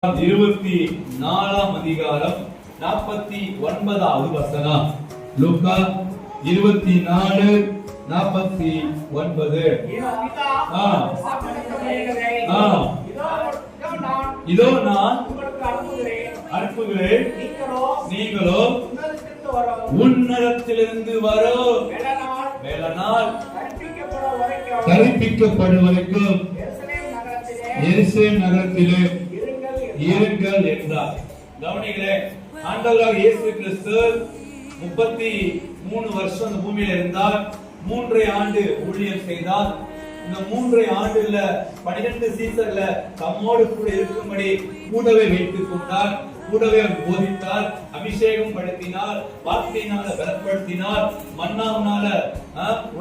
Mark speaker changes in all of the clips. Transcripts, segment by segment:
Speaker 1: 24 அதிகாரம் 49வது வசனம். லூக்கா 24:49. இதோ நான் அனுப்புகிறேன், நீங்களோ உன்னதத்திலிருந்து வரும் வேலனால் கற்பிக்கப்படும் வரைக்கும் எருசலேம் நகரத்திலே இருங்கள் என்றார். கவனிங்களேன், ஆண்டவராக இயேசு கிறிஸ்து 33 வருஷம் இந்த பூமியில இருந்தார். 3 ஆண்டு ஊழியம் செய்தார். இந்த 3 ஆண்டுல 12 சீசர்ல தம்மோடு கூட இருக்கும்படி கூடவே வைத்துக் கொண்டார். கூடவே போதித்தார், அபிஷேகம் படுத்தினார், வார்த்தையினால பலப்படுத்தினார், மன்னாவினால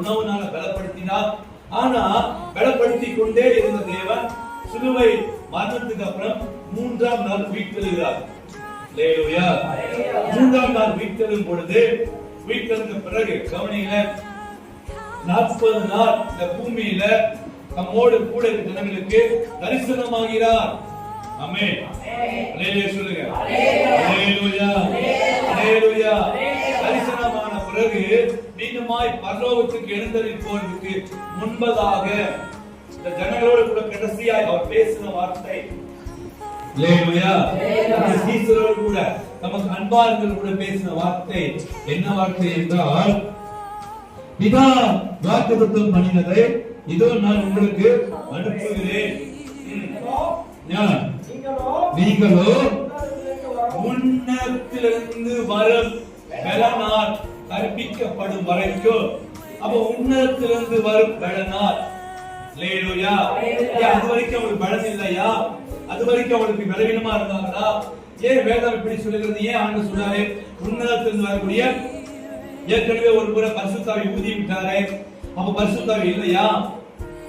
Speaker 1: உணவுனால பலப்படுத்தினார். ஆனா பலப்படுத்திக் கொண்டே இருந்த தேவன் சிலுவை மரணத்துக்கு அப்புறம் 3ஆம் நாள் உயிர்த்தெழுகிறார். அல்லேலூயா. 3ஆம் நாள் உயிர்த்தெழும் பொழுது, உயிர்த்தெழுந்த பிறகு கவனிங்க, 40 நாள் இந்த பூமியில நம்மோடு கூட இருக்கிற ஜனங்களுக்கு தரிசனமாகிறார். ஆமென். அல்லேலூயா சொல்லுங்க. அல்லேலூயா. அல்லேலூயா. தரிசனமான பிறகு மீண்டுமாய் பரலோகத்துக்கு எழுந்தருளி போவதற்கு முன்பதாக இந்த ஜனங்களோடு கூட கடைசியாய் அவர் பேசின வார்த்தை, அல்லேலூயா, அந்த சீசரோடு கூட நமக்கு அன்பார்கள் கூட பேசின வார்த்தை என்ன வார்த்தை என்றால், பிதா வாக்குத்தத்தம் பண்ணினதை இதோ நான் உங்களுக்கு அனுப்புகிறேன், நீங்களோ உன்னதத்திலிருந்து வரும் பலனால் கற்பிக்கப்படும் வரைக்கும். அப்ப உன்னதத்திலிருந்து வரும் பலனால், அல்லேலூயா. அது வரைக்கும் அவங்களுக்கு பலன் இல்லையா? அது வரைக்கும் அவங்களுக்கு பலவீனமா இருந்தாங்களா? ஏன் வேதம் இப்படி சொல்லுகிறது? ஏன் ஆண்டு சொன்னாரு உன்னதத்திலிருந்து வரக்கூடிய? ஏற்கனவே ஒரு முறை பரிசுத்தாவி ஊதி விட்டாரே, அப்ப பரிசுத்தாவி இல்லையா?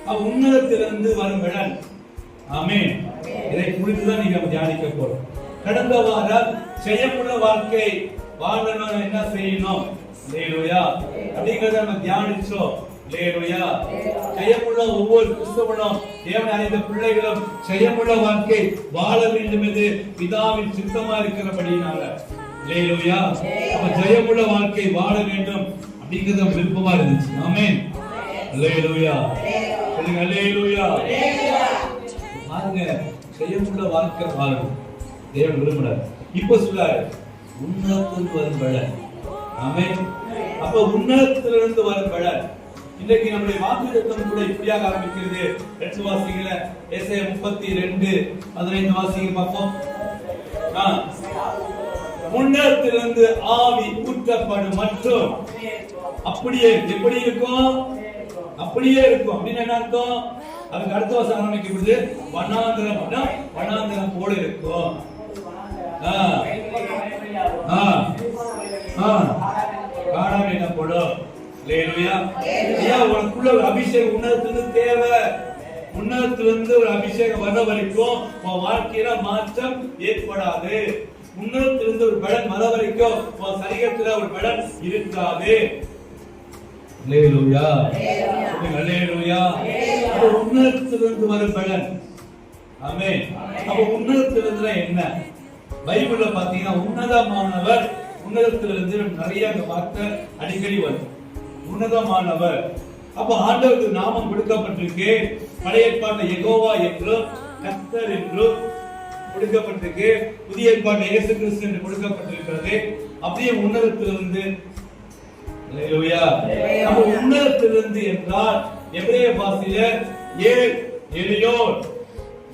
Speaker 1: அப்ப உன்னதத்திலிருந்து வரும் பலன். ஆமென். இதை குறித்துதான் நீங்க தியானிக்க போறோம். கடந்த வாரம் செய்யமுள்ள வாழ்க்கை வாழணும், என்ன செய்யணும், அல்லேலூயா, அப்படிங்கறத நம்ம தியானிச்சோம். அல்லேலூயா. செய்யமுள்ள ஒவ்வொரு கிறிஸ்தவனும், தேவனை அறிந்த பிள்ளைகளும் செய்யமுள்ள வாழ்க்கை வாழ வேண்டும் என்று பிதாவின் சித்தமா இருக்கிறபடினால, அல்லேலூயா, அப்ப ஜெயமுள்ள வாழ்க்கை வாழ வேண்டும் அப்படிங்கறது விருப்பமா இருந்துச்சு. ஆமென். அல்லேலூயா சொல்லுங்க. அல்லேலூயா. பாருங்க, செய்யமுள்ள வாழ்க்கை வாழணும் தேவன் விரும்புறார். இப்ப சொல்றாரு உன்னதத்திலிருந்து வரும் பலன். ஆமென். அப்ப உன்னதத்திலிருந்து வரும் பலன். இன்னைக்கு நம்முடைய வாக்குத்தத்தம் கூட இப்படியாக ஆரம்பிக்கிறது. 2 வாசிங்கள, ஏசாயா 32:15 வாசிங்க பார்ப்போம். உன்னதத்திலிருந்து ஆவி ஊற்றப்படும் மற்றும் அப்படியே எப்படி இருக்கும்? அப்படியே இருக்கும். அப்படின்னு என்ன அர்த்தம்? அதுக்கு அடுத்த வருஷம் ஆரம்பிக்கிறது வனாந்தரம் போல இருக்கும். காணாம என்ன போடும்? அல்லேலூயா. உனக்குள்ள ஒரு அபிஷேகம் உன்னதத்திலிருந்து தேவை. உன்னதத்திலிருந்து ஒரு அபிஷேகம் வர வரைக்கும் உன் வாழ்க்கையில மாற்றம் ஏற்படாது. உன்னதத்திலிருந்து ஒரு பலன் வர வரைக்கும் உன் சரீரத்துல ஒரு பலன் இருக்காது. அல்லேலூயா. அல்லேலூயா. உன்னதத்திலிருந்து வரும் பலன். ஆமென். அப்ப உன்னதத்திலிருந்து என்ன? பைபிள்ல பாத்தீங்கன்னா உன்னதமானவர், உன்னதத்திலிருந்து நிறைய வார்த்தை அடிக்கடி வரும். உன்னதமானவர். அப்ப ஆண்டவருக்கு நாமம் கொடுக்கப்பட்டிருக்கு. பழைய ஏற்பாட்டுல யெகோவா என்றும் கர்த்தர் என்றும் கொடுக்கப்பட்டிருக்கு. புதிய ஏற்பாட்டுல இயேசு கிறிஸ்து என்று கொடுக்கப்பட்டிருக்கிறது. அப்படியே உன்னதத்திலிருந்து, அல்லேலூயா. அப்ப உன்னதத்திலிருந்து என்றால் எபிரேய பாஷையில ஏல் எலியோன்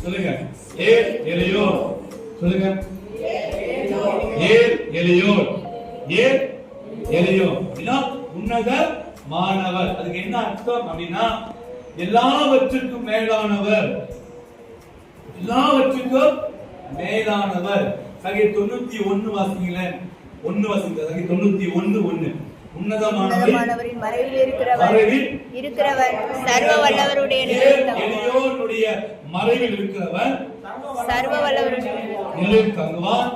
Speaker 1: சொல்லுங்க. ஏல் எலியோன் சொல்லுங்க. ஏல் எலியோன். ஏல் எலியோன் அப்படின்னா உன்னத மாணவர். அதுக்கு என்ன அர்த்தம் அப்படின்னா எல்லாவற்றுக்கும் மேலானவர். எல்லாவற்றுக்கும் மேலானவர். சங்கீதம் 91 வாசிங்களேன். 1 வாசிங்க. சங்கீதம் 91:1. உன்னதமானவரின் மறைவில் இருக்கிறவர், சர்வ வல்லவருடைய எளியோனுடைய மறைவில் இருக்கிறவர், சர்வ வல்லவருடைய நிலையில் தங்குவார்.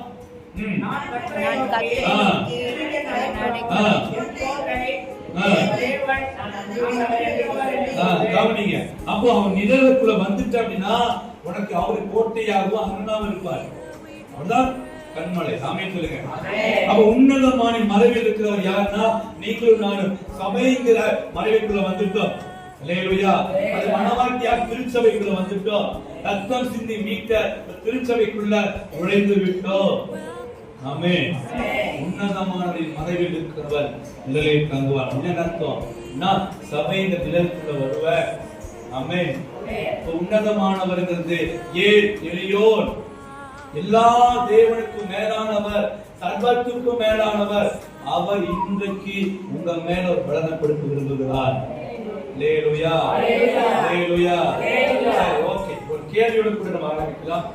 Speaker 1: கவனிங்க. அப்போ அவன் நிழலுக்குள்ள வந்துட்ட அப்படின்னா உனக்கு அவரு கோட்டையாகவும் அரணாவும் இருப்பார். அவர்தான் கண்மலை. ஆமென் சொல்லுங்க. அப்ப உன்னதமான மறைவில் இருக்கிறவர் யாருன்னா நீங்களும் நானும் சபைங்கிற மறைவுக்குள்ள வந்துட்டோம். அல்லேலூயா. அது மனவாட்டியா திருச்சபைக்குள்ள வந்துட்டோம். ரத்தம் சிந்தி மீட்ட திருச்சபைக்குள்ள நுழைந்து விட்டோம். ஆமென். உன்னதமான மறைவில் இருக்கிறவர் நிழலை தங்குவார். என்ன அர்த்தம்? நான் சபையின் நிழலுக்குள்ள வருவேன். ஆமென். உன்னதமானவர்ங்கிறது எலியோன், எல்லா தேவனுக்கும் மேலானவர், சர்வத்துக்கும் மேலானவர். அவர் இன்றைக்கு உங்க மேல ஒரு பலனப்படுத்த விரும்புகிறார். அல்லேலூயா, அல்லேலூயா. சரி, ஓகே. ஒரு கேள்வியோட கூட நம்ம ஆரம்பிக்கலாம்.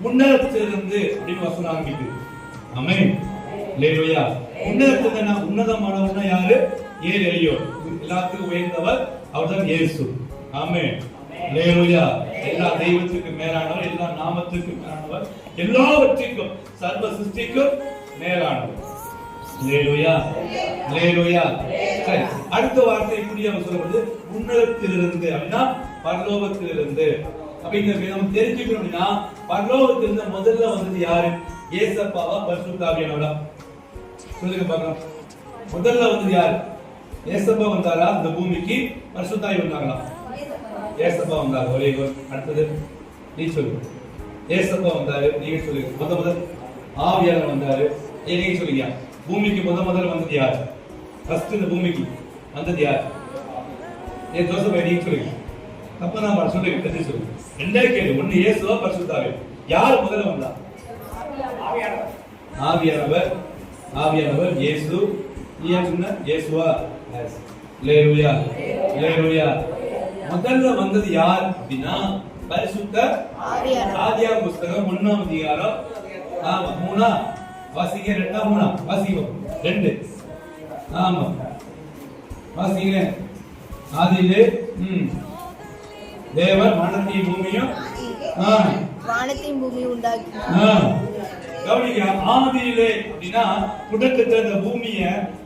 Speaker 1: உன்னதத்திலிருந்து அப்படின்னு வசனம் ஆரம்பிக்குது. ஆமென். அல்லேலூயா. உன்னதத்திலிருந்து உன்னதமானவர்னா யாரு? எலியோன். எல்லாத்துக்கும் உயர்ந்தவர் அவர்தான் இயேசு. ஆமென். அல்லேலூயா. எல்லா தெய்வத்துக்கும் மேலானவர், எல்லா நாமத்துக்கும் மேலானவர், எல்லாவற்றுக்கும் சர்வ சிருஷ்டிக்கும் மேலானவர். அல்லேலூயா, அல்லேலூயா. சரி, அடுத்த வார்த்தை புரிய சொல்றது உன்னதத்திலிருந்து அப்படின்னா பரலோகத்திலிருந்து. அப்ப இங்க நம்ம தெரிஞ்சுக்கணும் அப்படின்னா பரலோகத்திலிருந்து முதல்ல வந்தது யாரு? இயேசப்பாவா பரிசுத்த ஆவியானவரா? சொல்லுங்க பார்க்கலாம். முதல்ல வந்தது யாரு? இயேசப்பா வந்தாரா இந்த பூமிக்கு? பரிசுத்த ஆவி வந்தாங்களா? ஏசப்பா வந்தாரு. ஒரே அடுத்தது நீ சொல்லு. ஏசப்பா வந்தாரு, நீங்க சொல்லுங்க. முதல் ஆவியானவர் வந்தாரு, நீங்க சொல்லுங்க. பூமிக்கு முதல்ல வந்தது யார்? ஃபர்ஸ்ட் இந்த பூமிக்கு வந்தது யார்? ஜோசப், நீங்க சொல்லுங்க. தப்பதான் சொல்லுங்க, தெரிஞ்சு சொல்லுங்க. ரெண்டே கேள்வி. ஒண்ணு இயேசுவா பரிசுத்த ஆவி? யார் முதல்ல வந்தா? ஆவியானவர். ஆவியானவர் இயேசு. ஏன் சொன்ன இயேசுவா? அல்லேலூயா, அல்லேலூயா. முதல்ல வந்தது யார் அப்படின்னா பரிசுத்த ஆதியாகம புத்தகம் 1ஆம் அதிகாரம் 3 வாசிங்க. 2 3 வாசிங்க. 2 ஆமா வாசிங்க. ஆதியிலே தேவன் வானத்தையும் பூமியும் உண்டாக்கினார். கவனிங்க. ஆதியிலே அப்படின்னா தொடக்கத்துல இந்த பூமிய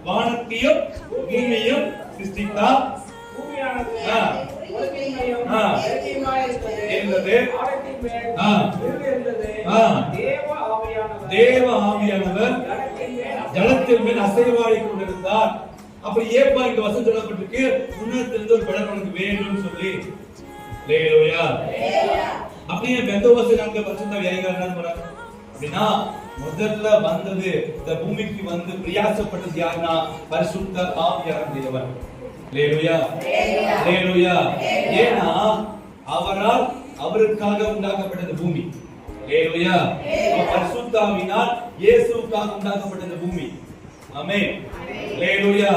Speaker 1: வானத்தையும் பூமியும் சிருஷ்டித்தார். தேவ ஆவியானவர் ஜலத்தின் மேல் அசைவாடி கொண்டிருந்தார். அப்படி ஏப்பா இங்க வசனம் சொல்லப்பட்டிருக்கு, உன்னதத்திலிருந்து ஒரு பலன் உனக்கு வேணும்னு சொல்லி. அல்லேலூயா. அப்படியே பெந்தோஸ்தே நாட்கள் பரிசுத்த ஆவியானவர் வராங்க அப்படின்னா முதல்ல வந்தது இந்த பூமிக்கு வந்து பிரயாசப்பட்டது யாருன்னா பரிசுத்த ஆவியானவர் தேவன். அல்லேலூயா, அல்லேலூயா. ஏன்னா அவரால் அவருக்காக உண்டாக்கப்பட்டது பூமி. அல்லேலூயா. பரிசுத்த ஆவியினால் இயேசுவுக்காக உண்டாக்கப்பட்டது பூமி. ஆமென். அல்லேலூயா.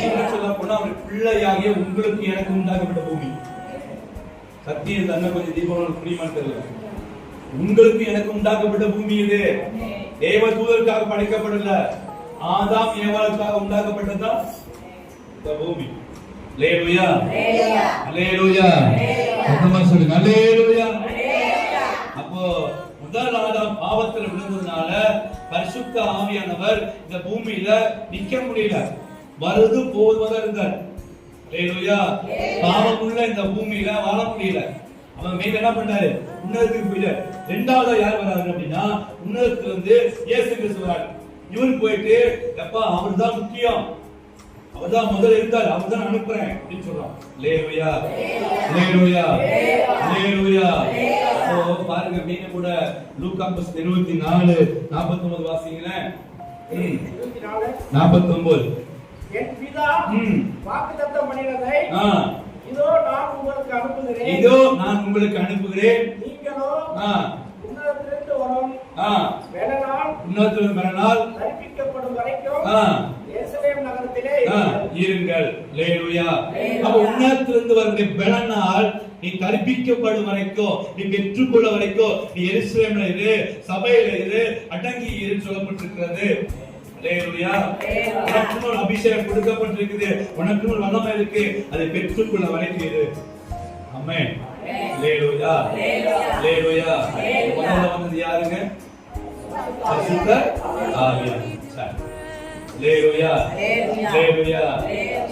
Speaker 1: இன்னும் சொல்ல போனா அவர் பிள்ளையாகிய உங்களுக்கு எனக்கு உண்டாக்கப்பட்ட பூமி. சத்தியம் தன்னை கொஞ்சம் தீபம் புரியுமா தெரியல. உங்களுக்கு எனக்கு உண்டாக்கப்பட்ட பூமி இது. தேவ தூதருக்காக படைக்கப்படல, ஆதாம் ஏவாளுக்காக உண்டாக்கப்பட்டதுதான் இந்த பூமி. அல்லேலூயா, அல்லேலூயா. சொல்லுங்க அல்லேலூயா. அப்போ முதல் ஆதாம் பாவத்தில் விழுந்ததுனால பரிசுத்த ஆவியானவர் இந்த பூமியில நிக்க முடியல, வருது போவதாக இருந்தார். அல்லேலூயா. பாவமுள்ள இந்த பூமியில வாழ முடியல. அவன் மேல என்ன பண்ணாரு? உன்னதத்துக்கு போயிட்டார். இரண்டாவது யார் வராரு அப்படின்னா உன்னதத்துல இருந்து இயேசு கிறிஸ்து வராரு. இவன் போயிட்டு எப்பா அவர்தான் முக்கியம், அவர்தான் முதல்ல இருந்தார், அவர்தான் அனுப்புறேன் அப்படின்னு சொல்றான். அல்லேலூயா, அல்லேலூயா, அல்லேலூயா. பாருங்க மீன கூட லூக்கா 24:49 வாசிங்களேன். 49.
Speaker 2: என் பிதா வாக்குத்தத்தம் பண்ணினதை இதோ நான் உங்களுக்கு அனுப்புகிறேன்.
Speaker 1: இதோ நான் உங்களுக்கு அனுப்புகிறேன்.
Speaker 2: நீங்களோ உன்னதத்திலிருந்து வரும்
Speaker 1: பெலனால்
Speaker 2: தரிப்பிக்கப்படும் வரைக்கும் எருசலேம் நகரத்திலே
Speaker 1: இருங்கள். அல்லேலூயா. அப்ப உன்னதத்திலிருந்து வரும் பெலனால் நீ தரிப்பிக்கப்படும் வரைக்கும், நீ பெற்றுக்கொள்ள வரைக்கும் நீ எருசலேம்ல இரு, சபையில இரு, அடங்கி இரு சொல்லப்பட்டிருக்கிறது. அல்லேலூயா. உனக்கு ஒரு அபிஷேகம் கொடுக்கப்பட்டிருக்குது, உனக்கு ஒரு வல்லமை இருக்கு, அதை பெற்றுக்கொள்ள வரைக்கும் இரு. ஆமென். அல்லேலூயா, அல்லேலூயா. முதல்ல வந்தது யாருங்க? பரிசுத்த ஆவியானவர். அல்லேலூயா, அல்லேலூயா.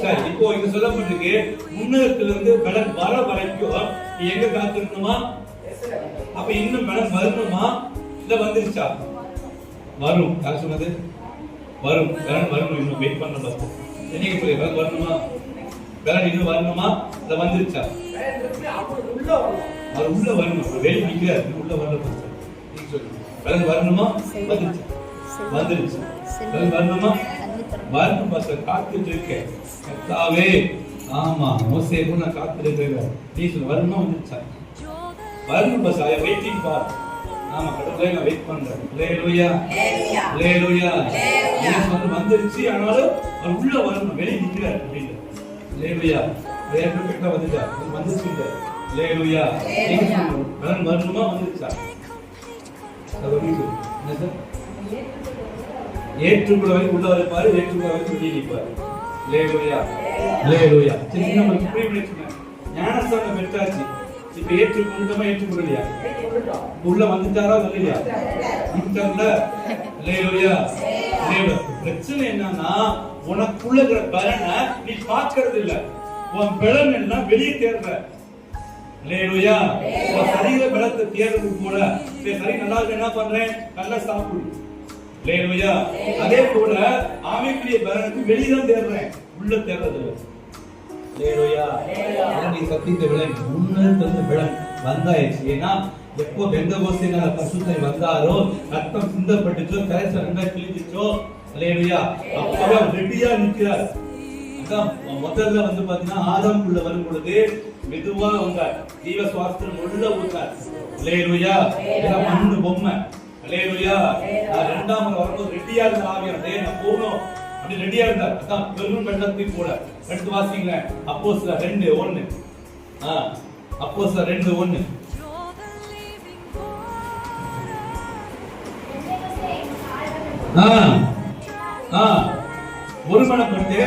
Speaker 1: சரி, இப்போ இங்க சொல்லப்பட்டிருக்கு உன்னதத்திலிருந்து பலன் வர வரைக்கும் நீ எங்க காத்திருக்கணுமா? அப்ப இன்னும் பலன் வரணுமா இல்ல வந்துருச்சா? வரும். யார் சொன்னது? வரும். பலன் வரணும். இன்னும் வெயிட் பண்ண பார்ப்போம். என்னைக்கு சொல்லி பலன் வரணுமா? பலன் இன்னும் வரணுமா இல்ல வந்துருச்சா? அவர் உள்ள வரணும். வெளியே நிக்கிறாரு, உள்ள வரணும். நீங்க சொல்லுங்க. பலன் வரணுமா? வந்துருச்சா? வந்துருச்சு. பலன் வரணுமா? வரணும் பாஸ்டர். காத்துட்டு இருக்கேன் கர்த்தாவே. ஆமா, மோசே கூட நான் காத்துட்டு இருக்கேன். நீ சொல்ல வரணுமா? வந்துருச்சா? வரணும் பாஸ்டர். I waiting for. ஆமா, கடவுளே நான் வெயிட் பண்றேன். ஹalleluya, ஹalleluya. நீங்க வந்துருச்சு. ஆனாலும் அவர் உள்ள வரணும். வெளியே நிக்கிறார் அப்படிங்க. ஹalleluya. வேற பெட்டா வந்துட்டா. வந்துருச்சுங்க. ஹalleluya. நீங்க சொல்லுங்க. பலன் வரணுமா? வந்துருச்சா? என்ன சார்? ஏற்றுக்கொள்ளவை உள்ள வைப்பாரு, ஏற்றுக்கொள்ளவை வெளியே நிற்பாரு. ஹalleluya, ஹalleluya. சரி, நம்ம இப்படி நினைச்சோம். ஞானஸ்தானம் பெற்றாச்சு. இப்ப ஏற்றுக்கொண்டோமா ஏற்றுக்கொள்ளலையா? உள்ள வந்துட்டாரா வரலையா? வந்துட்டார்ல. ஹalleluya, ஹalleluya. பிரச்சனை என்னன்னா உனக்குள்ள இருக்கிற பலனை நீ பார்க்கிறது இல்ல. உன் பலன் என்ன வெளியே தேடுற. ஹalleluya. உன் சரீர பலத்தை தேடுறது கூட. சரி, நல்லா இருக்கு, என்ன பண்றேன்? நல்லா சாப்பிடு. ஹalleluya. அதே போல ஆவிக்குரிய பலனுக்கு வெளியே தான் தேடுறேன், உள்ள தேடுறது இல்ல. ஹalleluya. நீ சத்தியத்தை விளை உன்னதத்திலிருந்து விளை வந்தாயிடுச்சு. ஏன்னா எப்போ பெந்தகோஸ்தேனால பரிசுத்தம் வந்தாரோ, ரத்தம் சிந்தப்பட்டுச்சோ, கரைசல் ரெண்டா கிழிஞ்சிச்சோ, ஹalleluya, அப்பவே ரெடியா நிக்கிறார். அதான் முதல்ல பாத்தீங்கன்னா ஆதாம் உள்ள வரும் பொழுது மெதுவா வந்தார். ஜீவ சுவாசம் உள்ள ஊத்தார். ஹalleluya. இதெல்லாம் மண்ணு பொம்மை. ஹalleluya. இரண்டாம் வரும்போது ரெடியா இருந்த ஆவியானவரே நான் போறோம் அப்படி ரெடியா இருந்தார். அதான் பெரும் வெள்ளத்தின் கூட. எடுத்து வாசிங்க. அப்போஸ்தலர் 2:1. அப்போஸ்தலர் 2:1. ஒருமனப்பட்டு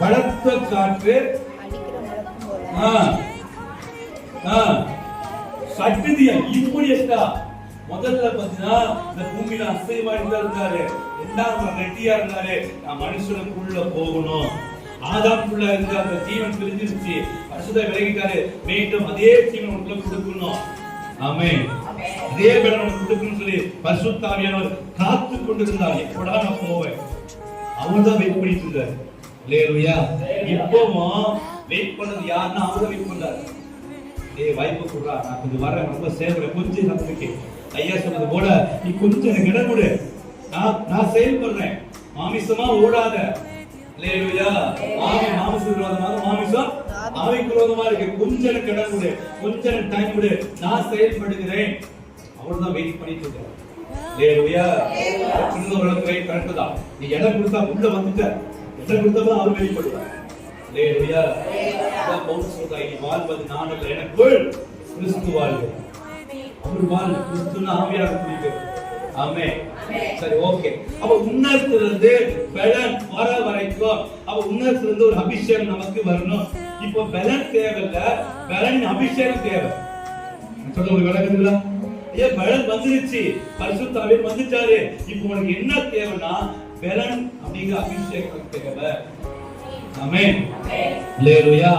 Speaker 1: பலத்த காற்று சட்டுதியா இப்படி இருக்கா. முதல்ல பாத்தீங்கன்னா இந்த பூமியில அசைவாடிதான் இருந்தாரு. இரண்டாவது ரெட்டியா இருந்தாரு. நான் மனுஷனுக்குள்ள போகணும். ஆதாமுக்குள்ள இருந்த அந்த ஜீவன் பிரிஞ்சிருச்சு. பரிசுத்த விலகிட்டாரு. மீண்டும் அதே ஜீவன் உள்ள கொடுக்கணும். ஆமென். அதே பலன் உனக்கு கொடுக்கணும்னு சொல்லி பரிசுத்த ஆவியானவர் காத்து கொண்டிருந்தார். எப்படா நான் போவேன்? அவர்தான் வெயிட் பண்ணிட்டு இருந்தார். ஹalleluya. இப்போவும் வெயிட் பண்ணது யாருன்னா அவர்தான் வெயிட் பண்றாரு. வாய்ப்பு கொடுறா, நான் கொஞ்சம் வரேன், ரொம்ப சேவை கொஞ்சம் நம்பிக்கை. ஐயா சொன்னது போல நீ கொஞ்சம் எனக்கு இடம் கொடு, நான் செயல்படுறேன். மாமிசமா ஓடாத. ஹalleluya. மாமிச விரோதமாக மாமிசம் ஆவிக்கு விரோதமா இருக்கு. கொஞ்சம் எனக்கு இடம் கொடு, கொஞ்சம் எனக்கு டைம் கொடு, நான் செயல்படுகிறேன். அவர்தான் வெயிட் பண்ணிட்டு இருக்காரு. ஹalleluya. இன்னொரு வெயிட் பண்ணிட்டதா நீ இடம் கொடுத்தா உள்ள வந்துட்ட. இடம் கொடுத்தா அவர் வெயிட் பண்ணுவார். ஹalleluya. பவுல் சொல்றார், நீ வாழ்வது நான் அல்ல, எனக்குள் கிறிஸ்து வாழ்கிறார். அவர் வாழ் கிறிஸ்துவின் ஆவியாக குடிக்கிறது. ஆமென். சரி, ஓகே. அப்ப உன்னதத்திலிருந்து பலன் வர வரைக்கும் அப்ப உன்னதத்திலிருந்து ஒரு அபிஷேகம் நமக்கு வரணும். இப்போ பலன் தேவையில்ல, பலனின் அபிஷேகம் தேவை. சொல்ல ஒரு விளக்குங்களா? ஏன் பலன் வந்துருச்சு, பரிசுத்த ஆவியானவர் வந்துட்டாரு. இப்போ உனக்கு என்ன தேவைன்னா பலன் அப்படிங்கிற அபிஷேகம் தேவை. ஆமென். ஹalleluya.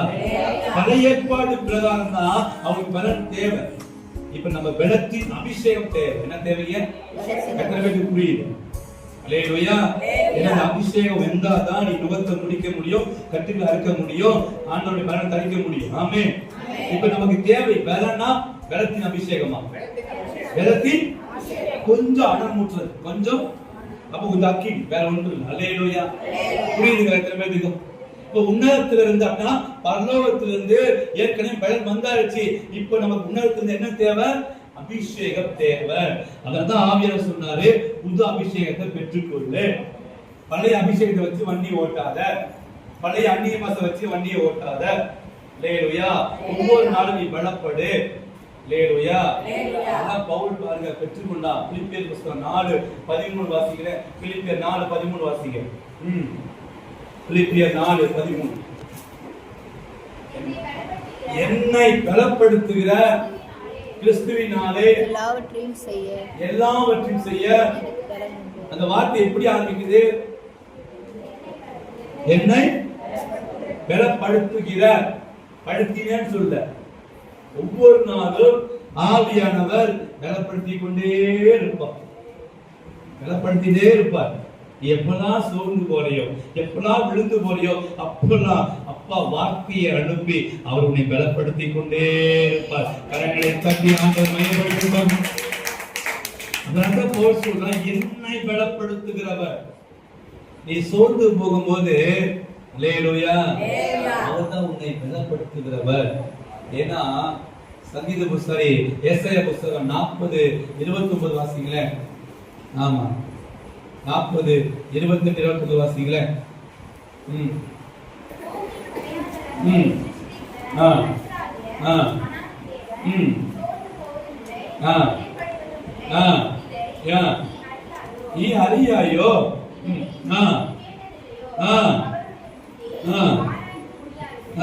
Speaker 1: பழைய ஏற்பாடு பிரகாரம் தான் அவங்களுக்கு பலன் தேவை. இப்ப நம்ம பலத்தின் அபிஷேகம் தேவை. என்ன தேவைங்க? எத்தனை பேருக்கு புரியுது? ஹalleluya. ஏன்னா அபிஷேகம் வந்தா தான் நீ நுகத்தை முடிக்க முடியும், கட்டுகளை அறுக்க முடியும், ஆண்டவருடைய பலனை தரிக்க முடியும். ஆமென். இப்ப நமக்கு தேவை பலனா பலத்தின் அபிஷேகமா? பலத்தின் கொஞ்சம் அடமூற்றுறது, கொஞ்சம் அப்ப கொஞ்சம் அக்கி, வேற ஒன்றும் இல்லை. ஹalleluya. புரியுதுங்களா எத்தனை பேருக்கு? இப்ப உன்னதத்துல இருந்து அப்படின்னா பரலோகத்திலிருந்து ஏற்கனவே பலன் வந்தாச்சு. இப்ப நமக்கு உன்னதத்துல என்ன தேவை? அபிஷேகம் தேவை. அதான் ஆவியானவர் சொன்னாரு, புது அபிஷேகத்தை பெற்றுக்கொள்ளு. பழைய அபிஷேகத்தை வச்சு வண்டி ஓட்டாத, பழைய அந்நிய மாசத்தை வச்சு வண்டியை ஓட்டாத. ஹalleluya. ஒவ்வொரு நாளும் நீ பலப்படு. ஹalleluya. அதான் பவுல் பாருங்க பெற்றுக்கொண்டா. பிலிப்பியர் புத்தகம் 4:13 வாசிக்கிறேன். பிலிப்பியர் 4:13 வாசிங்க. பிலிப்பியர் 4:13. என்னை பலப்படுத்துகிற கிறிஸ்துவினாலே எல்லாவற்றையும் செய்ய. அந்த வார்த்தை எப்படி ஆரம்பிக்குது? என்னை பலப்படுத்துகிற. படுத்தினேன்னு சொல்ல, ஒவ்வொரு நாளும் ஆவியானவர் பலப்படுத்திக் கொண்டே இருப்பார், பலப்படுத்திட்டே இருப்பார். எப்பெல்லாம் சோர்ந்து போறியோ, எப்பெல்லாம் விழுந்து போறியோ, அப்பெல்லாம் அப்பா வார்த்தையை அனுப்பி அவர் உன்னை பலப்படுத்திக் கொண்டே இருப்பார். கரங்களை தட்டி ஆண்டவர் மையப்படுத்துவார். என்னை பலப்படுத்துகிறவர். நீ சோர்ந்து போகும்போது அல்லேலூயா, அவர்தான் உன்னை பலப்படுத்துகிறவர். ஏன்னா சங்கீத புஸ்தகம் ஏசாயா புஸ்தகம் 40:29 வாசிங்களேன். ஆமா, 40:28-29 வாசிங்களேன். ஈ அறியாயோ,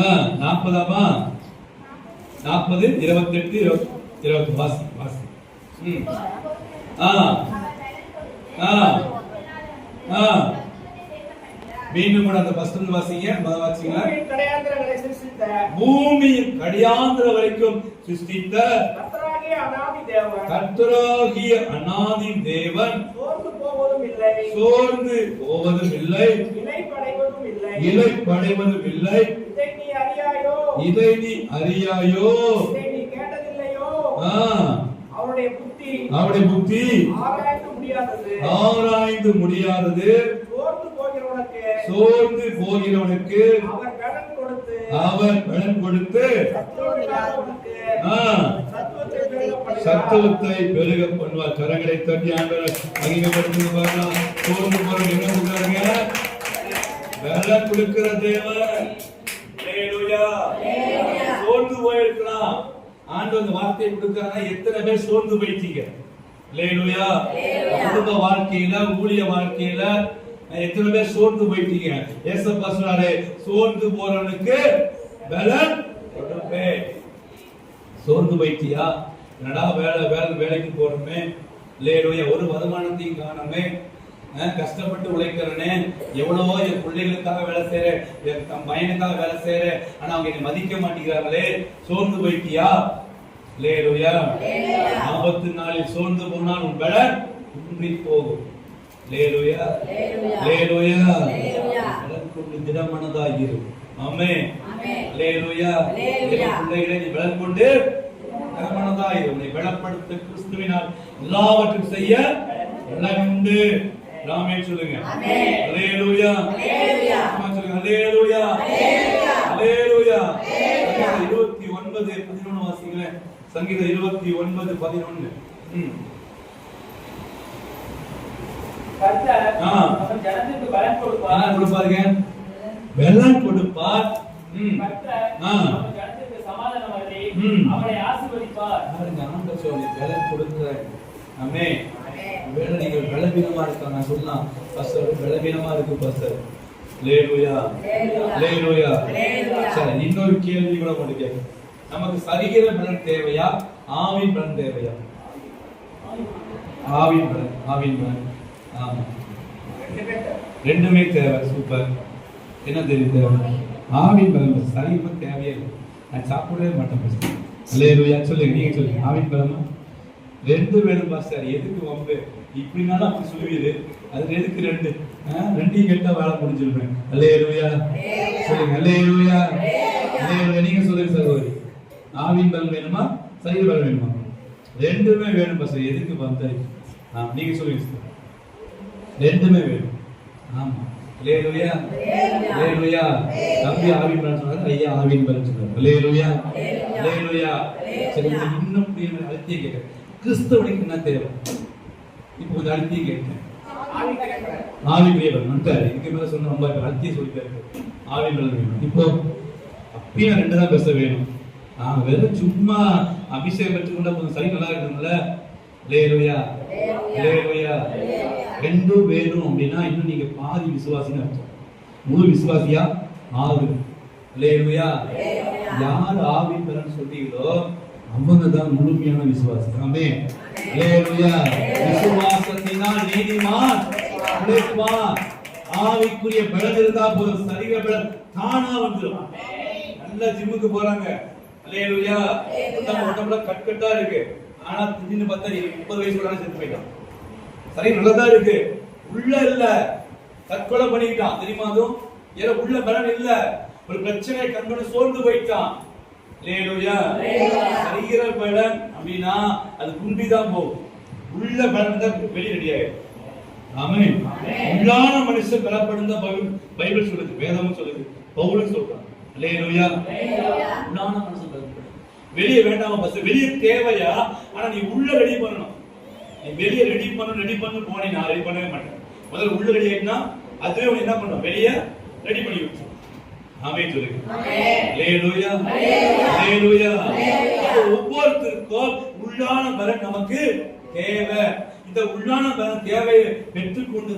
Speaker 1: 40ஆமா 40:28-20 வாசி வாசி. மீண்டும் கூட அந்த ஃபர்ஸ்ட் வாசிங்க, முதல் வாசிங்க. பூமியின் கடியாந்திர வரைக்கும் சிருஷ்டித்த கர்த்தராகிய அநாதி தேவன் சோர்ந்து போவதும் இல்லை, இளைப்படைவதும் இல்லை. இதை நீ அறியாயோ, அவருடைய புத்தி ஆராய்ந்து முடியாதது. சோர்ந்து போகிறவனுக்கு அவர் பலன் கொடுத்து சத்துவத்தை பெருக பண்ணுவார். கரங்களை தட்டி ஆண்டவர் மகிமைப்படுத்துவார். சோர்ந்து போற என்ன சொல்றாங்க? பலன் கொடுக்கிற தேவன். சோர்ந்து போயிருக்கலாம், ஆண்டவர் வார்த்தையை கொடுக்கிறாங்க. எத்தனை பேர் சோர்ந்து போயிட்டீங்க? அல்லேலூயா. குடும்ப வாழ்க்கையில, ஊழிய வாழ்க்கையில எத்தனை பேர் சோர்ந்து போயிட்டீங்க? ஏசப்பா சொல்றாரு, சோர்ந்து போறவனுக்கு பலன் கொடுப்பேன். சோர்ந்து போயிட்டியா? என்னடா வேலைக்கு போறோமே, அல்லேலூயா, ஒரு வருமானத்தையும் காணோமே, கஷ்டப்பட்டு உழைக்கிறனே, எவ்வளவோ என் பிள்ளைகளுக்காக வேலை செய்யறேன், என் பையனுக்காக வேலை செய்யறேன், ஆனா அவங்க என்னை மதிக்க மாட்டேங்கிறாங்களே. சோர்ந்து போயிட்டியா? அல்லேலூயா. ஆபத்து நாளில் சோர்ந்து போனால் உன் பலன் குன்றி போகும். அல்லேலூயா, அல்லேலூயா. பலன் கொண்டு திடமனதாயிரு. ஆமென். அல்லேலூயா. பிள்ளைகளை நீ பலன் கொண்டு திடமனதாயிரு. உன்னை பலப்படுத்த கிறிஸ்துவினால் எல்லாவற்றையும் செய்ய பலன் உண்டு. ஆமென் சொல்லுங்க. அல்லேலூயா, அல்லேலூயா. சொல்லுங்க அல்லேலூயா, அல்லேலூயா. 29:11 வாசிங்களேன். சங்கீதம் 29:11.
Speaker 2: ஜனத்துக்கு பலன் கொடுப்பார்.
Speaker 1: என்ன கொடுப்பாருங்க? பலன் கொடுப்பார்.
Speaker 2: ஜனத்துக்கு சமாதானம் அருளி அவரை ஆசீர்வதிப்பார்.
Speaker 1: ஆண்டவர் சொல்லி பலன் கொடுக்கிறார். ஆமென். வேலை நீங்கள் பலவீனமா இருக்காங்க சொல்லலாம். பாஸ்டர் பலவீனமா இருக்கு பாஸ்டர். அல்லேலூயா, அல்லேலூயா. சரி, இன்னொரு கேள்வி கூட உங்களுக்கு. நமக்கு சரீர பலன் தேவையா, ஆவின் பலன் தேவையா? ஆவின் பலன், ஆவின் பலன். ஆமா, ரெண்டுமே தேவை. சூப்பர். என்ன தெரியும் தேவை? ஆவின் பலன். சரீரம் தேவையே இல்லை. நான் சாப்பிடவே மாட்டேன் பாஸ்டர். அல்லேலூயா. சொல்லுங்க, நீங்க சொல்லுங்க. ஆவின் பலமா? ரெண்டு வேணும் பாஸ்டர். எதுக்கு வம்பு? இப்படினாலும் அப்படி சொல்லுவீரு, அது எதுக்கு ரெண்டு? ரெண்டையும் கேட்டா வேலை முடிஞ்சிருப்பேன். அல்லேலூயா. சொல்லுங்க அல்லேலூயா, அல்லேலூயா. நீங்க சொல்லுங்க சகோதரி, ஆவின் பலன் வேணுமா, சரீர பலன் வேணுமா? ரெண்டுமே வேணும் பாஸ்டர். எதுக்கு வந்தாய்? நீங்க சொல்லுங்க. ரெண்டுமே வேணும். ஆமா. அல்லேலூயா, அல்லேலூயா. தம்பி ஆவின் பலன் சொன்னாரு, ஐயா ஆவின் பலன் சொன்னாரு. அல்லேலூயா, அல்லேலூயா. சரி, இன்னும் அழுத்தியே கேட்கிறேன், கிறிஸ்தவனுக்கு என்ன தேவை? இப்போ கொஞ்சம் அழுத்தியே கேட்கிறேன். ஆவின் பலன் வந்துட்டாரு. இதுக்கு மேல சொன்ன ரொம்ப அழுத்தியே சொல்லிட்டாரு. ஆவின் பலன் வேணும். இப்போ அப்பயும் ரெண்டு தான் பேச வேணும். வெறும் சும்மா அபிஷேகம் பெற்றுக்கொண்டா கொஞ்சம் சரி நல்லா இருக்கும்ல. அல்லேலூயா, அல்லேலூயா. ரெண்டும் வேணும் அப்படின்னா இன்னும் நீங்க பாதி விசுவாசின்னு அர்த்தம். முழு விசுவாசியா ஆகு. அல்லேலூயா. யார் ஆவின் பலன் சொல்றீங்களோ அவங்க தான் முழுமையான விசுவாசி. ஆமென். அல்லேலூயா. விசுவாசத்தினால் நீதிமான் பிழைப்பான். ஆவிக்குரிய பலன் இருந்தா போதும், சரீர பலன் தானா வந்துடும். நல்ல ஜிம்முக்கு போறாங்க. அல்லேலூயா. நம்ம உடம்புல கட்கட்டா இருக்கு. ஆனா திடீர்னு பார்த்தா 30 வயசு வரை செத்து போயிட்டான். சரி, நல்லதா இருக்கு. உள்ள இல்ல, தற்கொலை பண்ணிக்கிட்டான். தெரியுமா? அதுவும் ஏன்னா உள்ள பலன் இல்ல. ஒரு பிரச்சனை கண்கொண்டு சோர்ந்து போயிட்டான். அல்லேலூயா. சரீர பலன் அப்படின்னா அது குண்டிதான் போகும். உள்ள பலன் தான் வெளியே ரெடி ஆயிடும். ஆமென். உள்ளான மனுஷன் பலப்படும் தான் பைபிள் சொல்லுது, வேதமும் சொல்லுது, பவுலும் சொல்றான். அல்லேலூயா. உள்ளான மனுஷன் பலப்படும். வெளியே வேண்டாம், பஸ் வெளியே தேவையா? ஆனா நீ உள்ள ரெடி பண்ணணும். நீ வெளியே ரெடி பண்ணு போனே, நான் ரெடி பண்ணவே மாட்டேன். முதல்ல உள்ள ரெடி ஆயிட்டா அதுவே உன்னை என்ன பண்ணும், வெளியே ரெடி பண்ணி வச்சு. ஆமென் சொல்லுங்க. அல்லேலூயா. அல்லேலூயா. ஒவ்வொருத்தருக்கும் உள்ளான பலன் நமக்கு தேவை. இந்த உள்ளான பலன் தேவையை பெற்றுக்கொண்டு